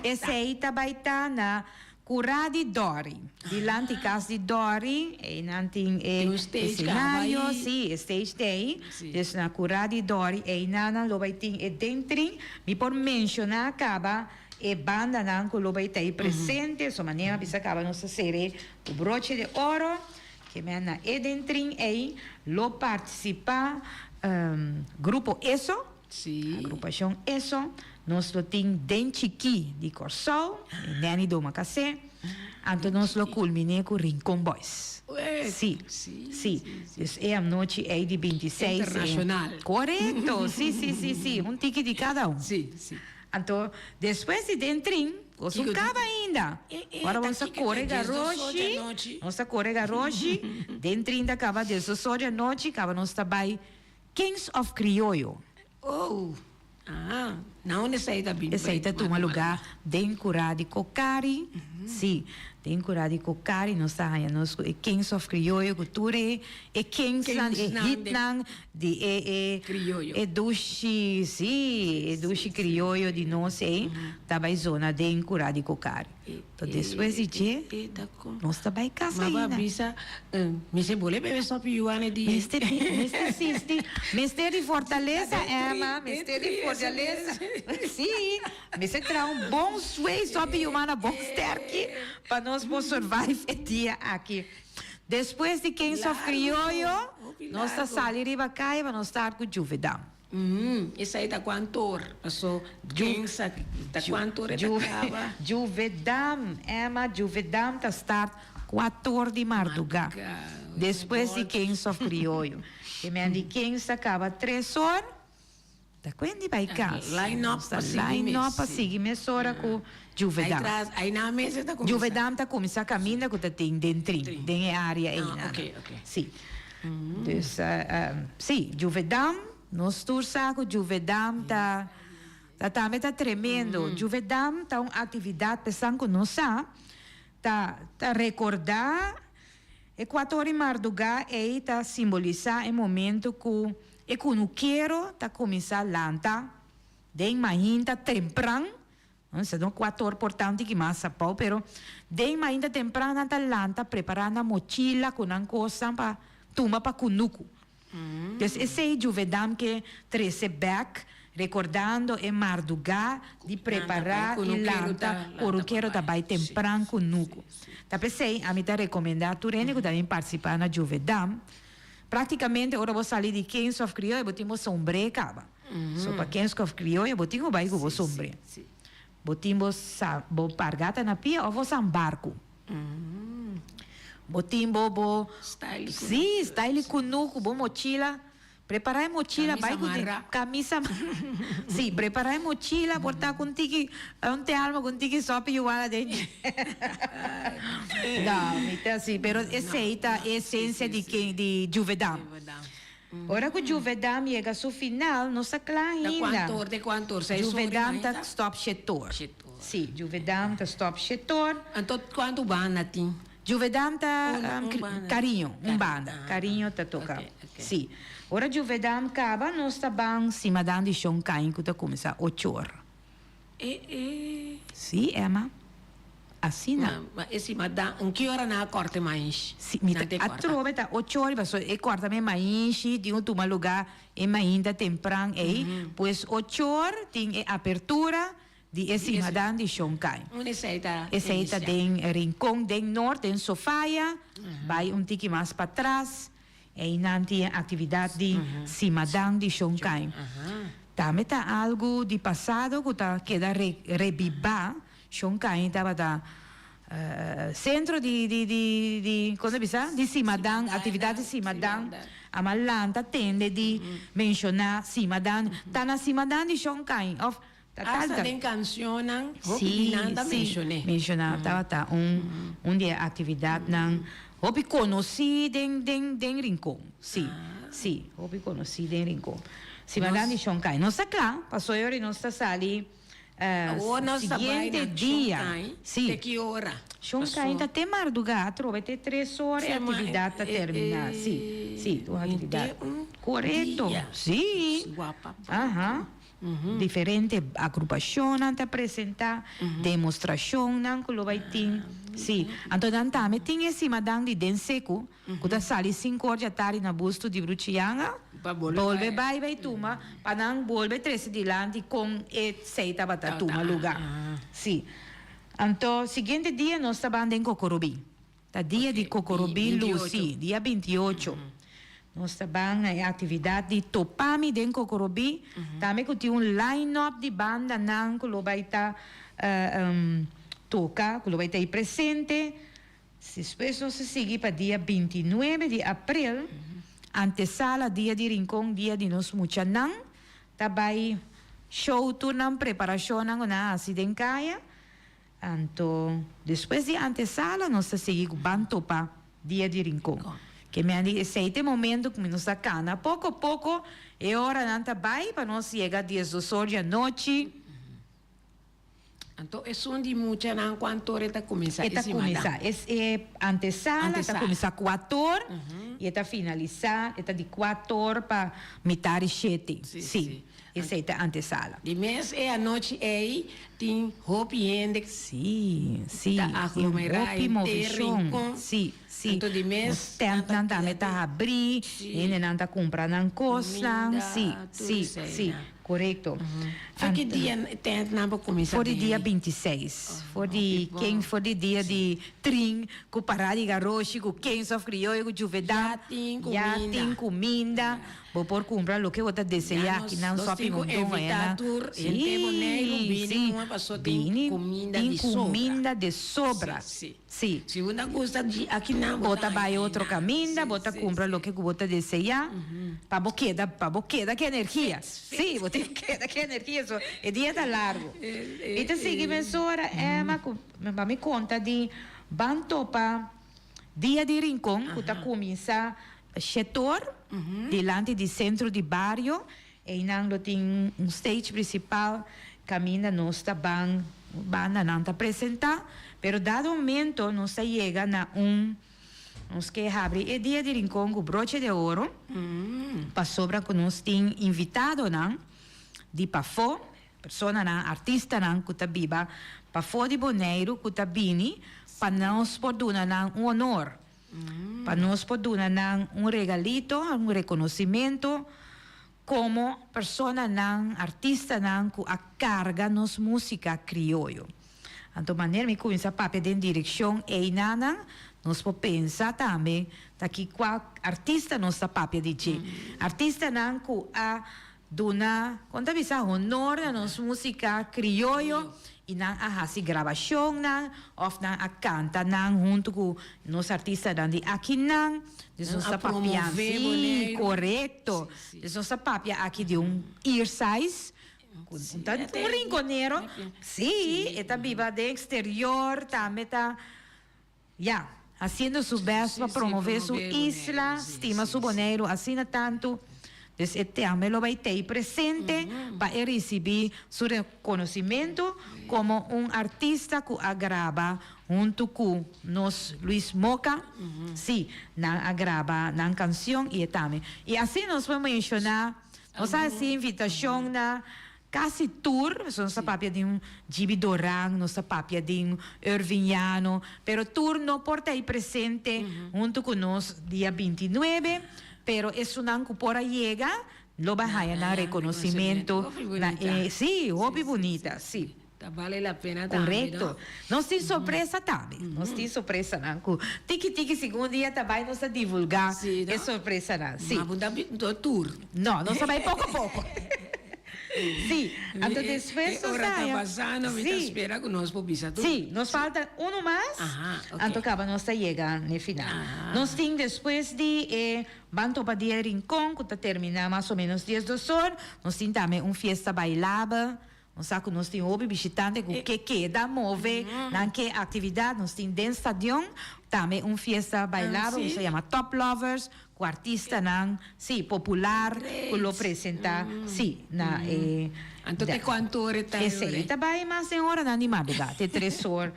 Esse aí vai estar na Curadi Dori. Dilante casa de Dori, e nanting cenário, sim, stage day. Des na Curadi Dori, e nana lo vai ter e dentrim. Me por mencionar acaba e banda nan ko lo vai ter presente, so maneira bisa acaba nossa série o broche de ouro. Que me na edentrin aí lo participa grupo ESO, Sim. agrupação ESO, nós lo tem Denchiqui de Corsol, Nani do Macacé, então nós lo culminei com Rincon Boys. Sim, sim. É a noite aí de 26. Internacional. Correto, sim, ticket de cada um. Sim, sim. Então, depois de dentrim, você não acaba ainda. Agora vamos correr garoche. Nós correr garoche. Dentrim da acaba de só de noite, acaba nós trabalho Kings of Criollo. Oh, não necessita bem. Necessita tomar lugar de curar de cocari. Sim, de curar de cocari. Nós estamos Kings of Criollo, cultura e Kings e Hitnan de Criollo. E dushi, sim, e dushi criollo de nós aí, estava em zona de curar de cocari. Então depois de dia, nós estamos em casa ainda. Mas bisa, me se boleh beber só piuane de. Mestre de Fortaleza, Emma, mestre de Fortaleza. Sim, mestre traz bom sway só piuana, bom sterk, para nós poder survive o dia aqui. Depois de quem sofre criollo, nós estamos saindo para cá e vamos estar com Juvedam. Isso aí está quanto? Passou está quanto? Juvedam, Emma, Juvedam está start 4 de madrugada. Depois de quem sofre criollo. E me de quem acaba 3 horas. Da quando vai casa? Line-up para seguir mesora com Juvedam. Aí na mesa está começando. Juvedam está começando a caminhar com tem dentro, tem área aí. Ok. Sim. Sim, Juvedam, nós torçamos com Juvedam tá tremendo. Juvedam tá uma atividade pensando que nós tá recordar Equator e Marduga aí tá simbolizar o momento que e quando quero tá começar a lanta de ainda temprano, não sei não 4 importante que mais a pau, pero de ainda temprano tá lanta preparando a mochila com uma coisa para tuma para kunuku. Então esse é o Juvedam que trece back recordando em Marduga de preparar e lanta por quero também temprano kunuku. Tá pensei a mim tá recomendar tu rende que também participar na Juvedam. Praticamente, agora vou sair de Kings of Criollo e botamos sombre acaba. So, para Kings of Criollo, botamos vai com sombre. Botamos pargata na pia ou vou barco. Botamos style kunuku, mochila. Preparar a mochila, vai com camisa. Sim, preparar a mochila, botar com tiki, alma com tiki só piuala dentro. Não, então assim, pero essa é a essência de Juvedam. Ora que Juvedam chega ao final, não está claro ainda. De quanto? Juvedam está stop shetor. Sim, Juvedam está stop shetor. Então, quanto banda tem? Juvedam está carinho, banda. Carinho está toca. Sim. Ora Juvedam acaba, nós estamos cima de Xoncain, que está começando 8 horas. Sim, Emma. Assim não. Esse madam, que hora na corte mais? Sim, a trova está 8 horas, mas e corta me mais, tem um lugar e ainda temprano aí, pois 8 horas tem abertura de esse madam de Xoncain. Esse aí está em Rincón, de norte, em Sofia, vai tique mais para trás. E não tinha atividade de Simadang de Xoncain. Também está algo de passado que queda revivar. Xoncain estava da centro de como bisa de Simadang, atividade de Simadang. A Malanta tende de mencionar Simadang. Está na Simadang de Xoncain. Hasta den cancionan, Sim, nada mencioné. mencionava tá um de atividade não hopi conheci den rincón, sim, hopi conheci den rincón. Se vai dar de Xonkai, não está claro, passou eu e não está sali. Seguinte dia, sim. De que hora? Xonkai ainda tem madrugada, vai ter 3 horas de atividade para terminar, sim, tua atividade. Correto, sim. Aham. Diferente agrupação te apresentar, demonstração não que vai ter, sim. Então também tem esse madang de denseco, que tá sali 5 horas da tarde na busto de Brucianga, volve vai tuma, para não volve 3 de lá com e seita bata tuma lugar, sim. Então seguinte dia nós estamos em Cocorobi, tá dia de Cocorobi Lucy, dia 28. Nós estamos na atividade de Topami de Cocorobi. Também tem um line-up de banda que vai estar tocar, que vai estar aí presente. Depois nós seguimos para dia 29 de abril, antesala, dia de Rincón, dia de nós Muchanang. Também show, turnan, preparação na acidencaia. Então, depois de antesala, nós seguimos Bantopa, dia de Rincón. Que me andi esse momento que nos sacana pouco a pouco é hora nanta vai para nós chegar 10 horas da noite. Então é som de muita não quanto hora está começar esse começar é antesala está começar 4 horas e está finalizar está de 4 horas para metade 7 sim. Essa é a antesala. De mês é a noite aí tem Hopi Index. Sim. Aglomerar inteiro. Sim. Então de mês nanta meta abrir, e nanta comprar nan coisa. Sim. Correto. Foi que dia tem na para começar? Foi dia 26. Foi de dia de trin, com parada de garoche, com quem sofre crioulo, com juventude. Já tem comida. Vou por comprar o que eu desejar aqui não só para evitar tour. Sim. Tem comida de sobra. Sim. Se você gosta de aqui não bota vai outro caminho, bota comprar o que você desejar. Para boqueda que energia. Sim, você queda que energia só é dia tá largo. Então seguimos hora me conta de Bantopa dia de Rincón, que tá começa setor delante do centro de bairro e não tem stage principal caminha nós tá banda não tá apresentar, pero dado momento nós chega na nós que abre é dia de Rincón com broche de ouro para sobra que nós tem invitado não de Pafó, pessoa não artista não que tá viva Pafó de Boneiro que tá bini para nós poder dar honor. Para nós poder dar regalito, reconhecimento como pessoa não, artista não, que a carga nos música crioulo. Então, maneira me começa a papel de direção e nada, nós podemos pensar também que qual artista nós está papel de dizer. Artista não que a dona, quando bisa honor na nossa música crioulo, e não a fazer gravação não, ou não a canta não junto com os artistas de aqui não, nós está papel sim, correto, nós está papel aqui de exercise, rinconeiro, sim, está viva de exterior, também está, haciendo su best para promover su isla, estima su boneiro, assina tanto. Desde este año lo va a estar presente para recibir su reconocimiento como un artista que agrava junto con nos Luis Moca, sí, agrava una canción y también. Y así nos podemos mencionar, nos hace invitación na casi tour, nossa papia de Gibi Doran, nossa papia de Irvingiano, pero tour no porta aí presente junto com nós dia 29, pero isso não por llega, lo va a dar reconhecimento, sim, hobby bonita, sim. Vale a pena também. Correto. Nós temos surpresa também. Nós temos surpresa, não. Tiki-tiki, segundo dia, também nós a divulgar. É surpresa, não. Sim. Mas tour. Não, nós vai pouco a pouco. Sim, então depois nós está passando, me espera que nós podemos tudo. Sim, nos falta mais, então acaba nós chega no final. Nós temos depois de Bantopa dia Rincón, que termina mais ou menos 10 horas, nós temos também uma festa bailada, saco nós tem hobby visitante que queda move, nan que atividade nós tem dentro stadion, também fiesta bailável, se chama Top Lovers, com artista nan, popular, que lo presenta, na Anto te quanto ore tá? Esse trabalha mais em hora na madrugada, te 3 horas,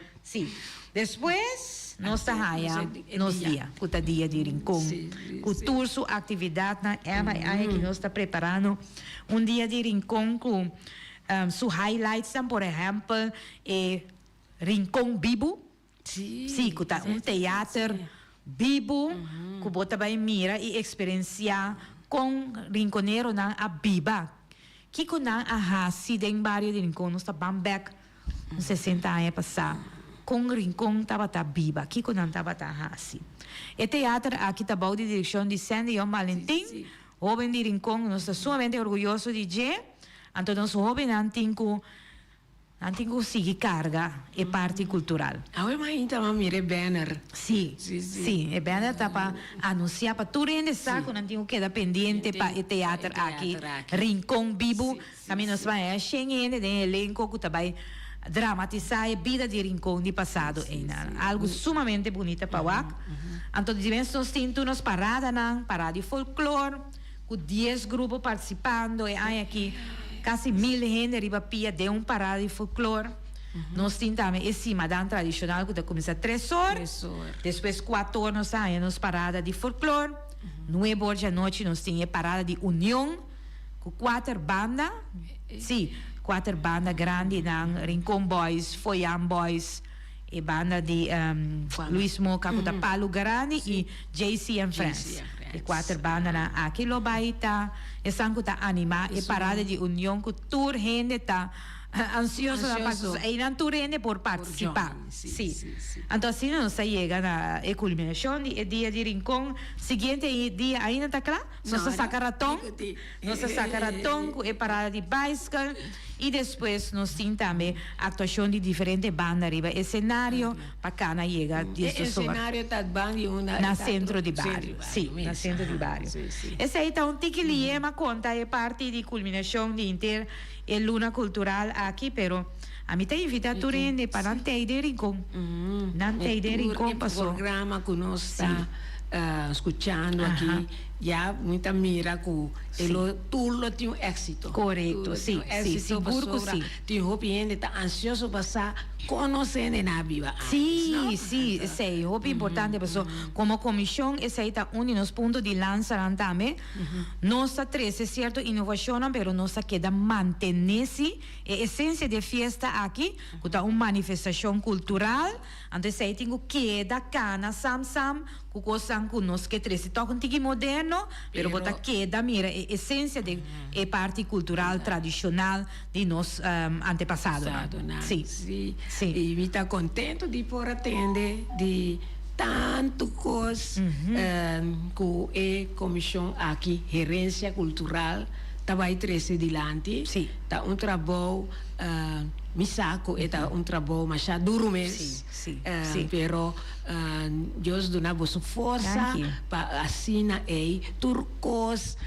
Depois, nós trabalha nos dia, puta dia de rincón, com turso atividade na que nós está preparando dia de rincón com highlights, por exemplo, Rincón Vivo, que tá teatro vivo, que bota vai mira e experienciar com rinconeiro na a biba. Que quando a hasi den barrio de rincón, nós está bambek, 60 anos passar. Com rincón estava viva, que quando estava hasi. E teatro aqui está de direção de Sandy Yon Valentim, jovem de rincón, nós está sumamente orgulhoso de Jé, então nós jovem antigo sigue carga e parte cultural. Awe mainta mire banner. Sim, é banner tá para anunciar para tudo ainda saco, não tenho que dar pendente para o teatro aqui, Rincón Vivo, também nós vai chegar de elenco que vai dramatizar a vida de Rincón de passado, algo sumamente bonito para o Então, nós temos parada de folclore, com 10 grupos participando, e aqui quase 1000 gente arriba pia de parada de folclore. Nós temos também esse madame tradicional que começa 3 horas. Depois 4 horas nós parada de folclore. 9 horas da noite nós temos parada de união com 4 bandas. 4 bandas grandes, Rincón Boys, Foyan Boys, e banda de Luis Moca, com Palo Grande e JC and Friends. E 4 bandas aqui lo baita, e sangue tá animar, e parada de união com tour gente tá ansioso e não tour gente por participar. Então assim nós chega na culminação de dia de Rincón, seguinte dia ainda tá claro, nós sacaratão com e parada de bicycle e depois nós temos também atuação de diferentes bandas arriba, cenário para cá na chega. O cenário tá bem na centro de bairro, na centro de bairro. Esse aí tá tique liema conta é parte de culminação de inter e luna cultural aqui, pero a mim tem invitado turende para não ter de Rincón. Não ter de Rincón passou. O programa que nós está escutando aqui, já muita mira que tudo tem êxito. Correto, sim, seguro que sim. Tem roupa ainda está ansioso passar conhecendo na viva. Sim, sei, roupa importante pessoal. Como comissão, esse aí está um dos pontos de lançamento também. Nossa traz certa inovação, mas nossa queda manter-se a essência de festa aqui, que é uma manifestação cultural. Então, esse aí tem que queda cana, sam, que coisa que nós que traz toca um moderno, pero bota queda mira a essência de a parte cultural tradicional de nos antepassados. Sim. E me está contente de por atender de tanto coisa que a comissão aqui, gerência cultural, vai trazer adiante. Tá trabalho misaco é trabalho mais duro mesmo. Pero Deus dá vossa força para assinar turcos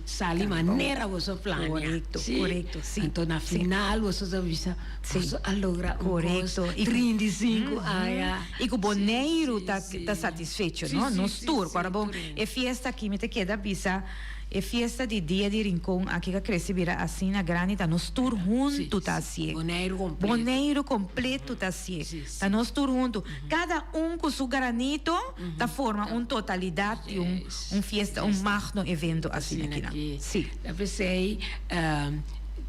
sali maneira você planeia. Correto, sim. Então na final você avisa a lograr correto. 35 e o boneiro tá satisfeito, não? Nos tour, para bom. É festa aqui me te queda visa. É festa de dia de Rincón, aqui que cresce vira assim na grande, tá nos tour junto, tá assim. Boneiro completo, tá assim. Tá nos tour junto. Cada com seu granito, tá forma uma totalidade, festa, magno evento assim aqui. Sim. Da pensei,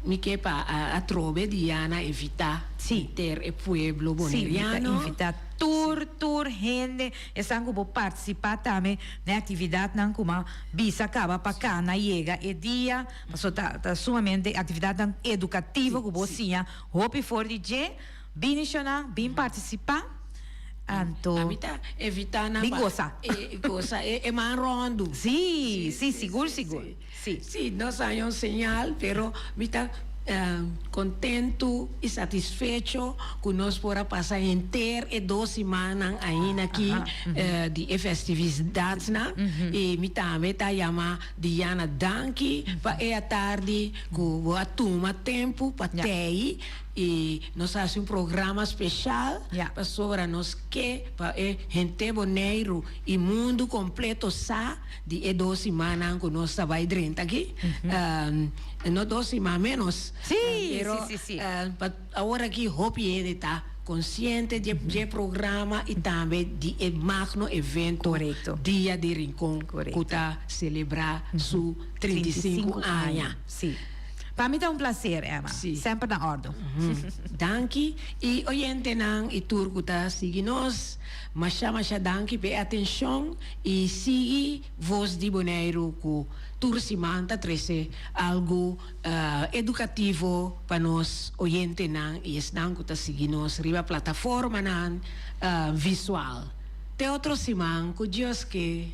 me que a trove Diana evitar ter o pueblo boneriano. Evitar tour, gente, essa que vou participar também na atividade não como bisa acaba para cá na chega e dia, passou tá sumamente atividade educativa que você hope for de bem participar. Anto. A mim tá evitando coisa é marrondo. Sim, seguro. Sim, nós temos um sinal, pero me tá contento e satisfecho que nós podemos passar inteiro e 2 semanas ainda aqui de festividades, né? E me também tá chamando Diana Danki para a tarde que vou tomar tempo para ter e nós fazemos programa especial para sobre nós que para gente boneiro e mundo completo sa de 2 semanas que nós vai dentro aqui no 2 semanas menos pero agora aqui hope ele está consciente de programa e também de magno evento Dia de Rincón que está celebrar su 35 anos. Sim. Para mim é um prazer, Emma. Sim. Sempre na ordem. Danke. E oyente nang iturgo ta sige nos. Masya danke pe atenção e siga voz de Bonaire ku tursimanta trece algo educativo para nós oyente nang e esnang kuta sige nos riba plataforma nang visual. Te outro simang ku Dios que